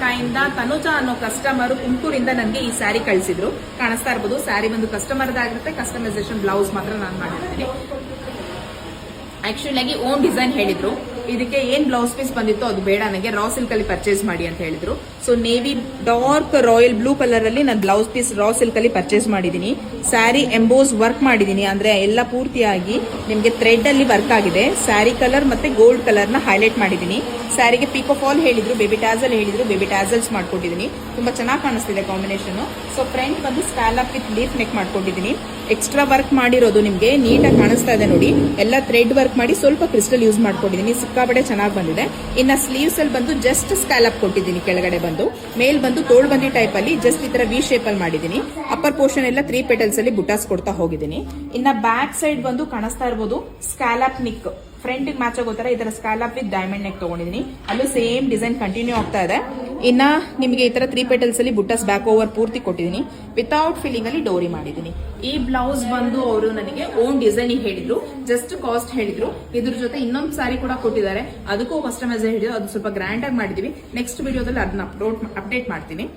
ತಾಯಿಂದ ತನುಜಾ ಅನ್ನೋ ಕಸ್ಟಮರ್ ತುಮಕೂರಿಂದ ನನಗೆ ಈ ಸ್ಯಾರಿ ಕಳಿಸಿದ್ರು. ಕಾಣಿಸ್ತಾ ಇರ್ಬೋದು, ಸ್ಯಾರಿ ಬಂದು ಕಸ್ಟಮರ್ದಾಗಿರುತ್ತೆ. ಕಸ್ಟಮೈಸೇಷನ್ ಬ್ಲೌಸ್ ಮಾತ್ರ ನಾನು ಮಾಡಿರ್ತೀನಿ. ಆಕ್ಚುಲಿ ಆಗಿ ಓನ್ ಡಿಸೈನ್ ಹೇಳಿದ್ರು. ಇದಕ್ಕೆ ಏನ್ ಬ್ಲೌಸ್ ಪೀಸ್ ಬಂದಿತ್ತು ಅದು ಬೇಡ, ನನಗೆ ರಾ ಸಿಲ್ಕ್ ಅಲ್ಲಿ ಪರ್ಚೇಸ್ ಮಾಡಿ ಅಂತ ಹೇಳಿದ್ರು. So navy dark royal blue colour ಅಲ್ಲಿ ನಾನು ಬ್ಲೌಸ್ ಪೀಸ್ ರಾ ಸಿಲ್ಕ್ ಅಲ್ಲಿ ಪರ್ಚೇಸ್ ಮಾಡಿದೀನಿ. ಸ್ಯಾರಿ ಎಂಬೋಸ್ ವರ್ಕ್ ಮಾಡಿದೀನಿ, ಅಂದ್ರೆ ಎಲ್ಲ ಪೂರ್ತಿಯಾಗಿ ನಿಮ್ಗೆ ಥ್ರೆಡ್ ಅಲ್ಲಿ ವರ್ಕ್ ಆಗಿದೆ. ಸ್ಯಾರಿ ಕಲರ್ ಮತ್ತೆ ಗೋಲ್ಡ್ ಕಲರ್ ನ ಹೈಲೈಟ್ ಮಾಡಿದೀನಿ. ಸ್ಯಾರಿಗೆ ಪಿಕೋ ಫಾಲ್ ಹೇಳಿದ್ರು, ಬೇಬಿ ಟ್ಯಾಸಲ್ ಹೇಳಿದ್ರು, ಬೇಬಿ ಟ್ಯಾಸಲ್ಸ್ ಮಾಡ್ಕೊಟ್ಟಿದೀನಿ. ತುಂಬಾ ಚೆನ್ನಾಗಿ ಕಾಣಿಸ್ತಿದೆ ಕಾಂಬಿನೇಷನ್. ಸೊ ಫ್ರಂಟ್ ಬಂದು ಸ್ಕ್ಯಾಲಪ್ ವಿತ್ ಲೀಫ್ ನೆಕ್ ಮಾಡ್ಕೊಂಡಿದೀನಿ. ಎಕ್ಸ್ಟ್ರಾ ವರ್ಕ್ ಮಾಡಿರೋದು ನಿಮ್ಗೆ ನೀಟಾಗಿ ಕಾಣಿಸ್ತಾ ಇದೆ ನೋಡಿ. ಎಲ್ಲ ಥ್ರೆಡ್ ವರ್ಕ್ ಮಾಡಿ ಸ್ವಲ್ಪ ಕ್ರಿಸ್ಟಲ್ ಯೂಸ್ ಮಾಡ್ಕೊಂಡಿದೀನಿ. ಸಿಕ್ಕಾಪಟ್ಟೆ ಚೆನ್ನಾಗಿ ಬಂದಿದೆ. ಇನ್ನ ಸ್ಲೀವ್ಸ್ ಅಲ್ಲಿ ಬಂದು ಜಸ್ಟ್ ಸ್ಕ್ಯಾಲಪ್ ಕೊಟ್ಟಿದ್ದೀನಿ. ಕೆಳಗಡೆ ಬಂದು ಮೇಲ್ ಬಂದು ತೋಳ್ ಬಂದಿ ಟೈಪ್ ಅಲ್ಲಿ ಜಸ್ಟ್ ಈ ತರ ವಿ ಶೇಪ್ ಅಲ್ಲಿ ಮಾಡಿದೀನಿ. ಅಪ್ಪರ್ ಪೋರ್ಷನ್ ಎಲ್ಲ 3 ಪೆಟಲ್ಸ್ ಅಲ್ಲಿ ಬುಟಾಸ್ ಕೊಡ್ತಾ ಹೋಗಿದ್ದೀನಿ. ಇನ್ನ ಬ್ಯಾಕ್ ಸೈಡ್ ಬಂದು ಕಾಣಿಸ್ತಾ ಇರಬಹುದು ಸ್ಕ್ಯಾಲಪ್ ನಿಕ್, ಫ್ರಂಟ್ ಮ್ಯಾಚ್ ಆಗೋ ತರ ಈ ತರ ಸ್ಕ್ಯಾಲಪ್ ವಿತ್ ಡೈಮಂಡ್ ನೆಕ್ ತಗೊಂಡಿದ್ದೀನಿ. ಅಲ್ಲೂ ಸೇಮ್ ಡಿಸೈನ್ ಕಂಟಿನ್ಯೂ ಆಗ್ತಾ ಇದೆ. ಇನ್ನ ನಿಮಗೆ ಈ ತರ 3 ಪೆಟಲ್ಸ್ ಅಲ್ಲಿ ಬುಟಾಸ್ ಬ್ಯಾಕ್ ಓವರ್ ಪೂರ್ತಿ ಕೊಟ್ಟಿದ್ದೀನಿ. ವಿತೌಟ್ ಫಿಲ್ಲಿಂಗ್ ಅಲ್ಲಿ ಡೋರಿ ಮಾಡಿದ್ದೀನಿ. ಈ ಬ್ಲೌಸ್ ಬಂದು ಅವರು ನನಗೆ ಓನ್ ಡಿಸೈನ್ ಹೇಳಿದ್ರು, ಜಸ್ಟ್ ಕಾಸ್ಟ್ ಹೇಳಿದ್ರು. ಇದ್ರ ಜೊತೆ ಇನ್ನೊಂದು ಸ್ಯಾರಿ ಕೂಡ ಕೊಟ್ಟಿದ್ದಾರೆ, ಅದಕ್ಕೂ ಕಸ್ಟಮೈಸ್ ಹೇಳಿದ್ರು. ಅದು ಸ್ವಲ್ಪ ಗ್ರ್ಯಾಂಡ್ ಆಗಿ ಮಾಡಿದೀವಿ. ನೆಕ್ಸ್ಟ್ ವಿಡಿಯೋದಲ್ಲಿ ಅದನ್ನ ಅಪ್ಡೇಟ್ ಮಾಡ್ತೀನಿ.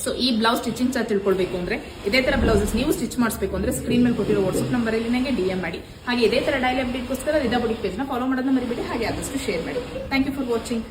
ಸೊ ಈ ಬ್ಲೌಸ್ ಸ್ಟಿಚಿಂಗ್ ಚಾರ್ಜ್ ತಿಳ್ಕೊಳ್ಬೇಕು ಅಂದ್ರೆ, ಇದೇ ತರ ಬ್ಲೌಸಸ್ ನೀವು ಸ್ಟಿಚ್ ಮಾಡಿಸಬೇಕು ಅಂದ್ರೆ ಸ್ಕ್ರೀನ್ ಮೇಲೆ ಕೊಟ್ಟಿರೋ ವಾಟ್ಸ್ಆಪ್ ನಂಬರ್ ಅಲ್ಲಿ ನನಗೆ DM ಮಾಡಿ. ಹಾಗೆ ಇದೇ ತರ ಡೈಲಿ ಅಪ್ಡೇಟ್ಗೋಸ್ಕರ ರಿದಾ ಬುಟಿಕ್ ಪೇಜ್ ನ ಫಾಲೋ ಮಾಡೋದನ್ನ ಮರಿಬೇಡಿ. ಹಾಗೆ ಆದಷ್ಟು ಶೇರ್ ಮಾಡಿ. Thank you for watching.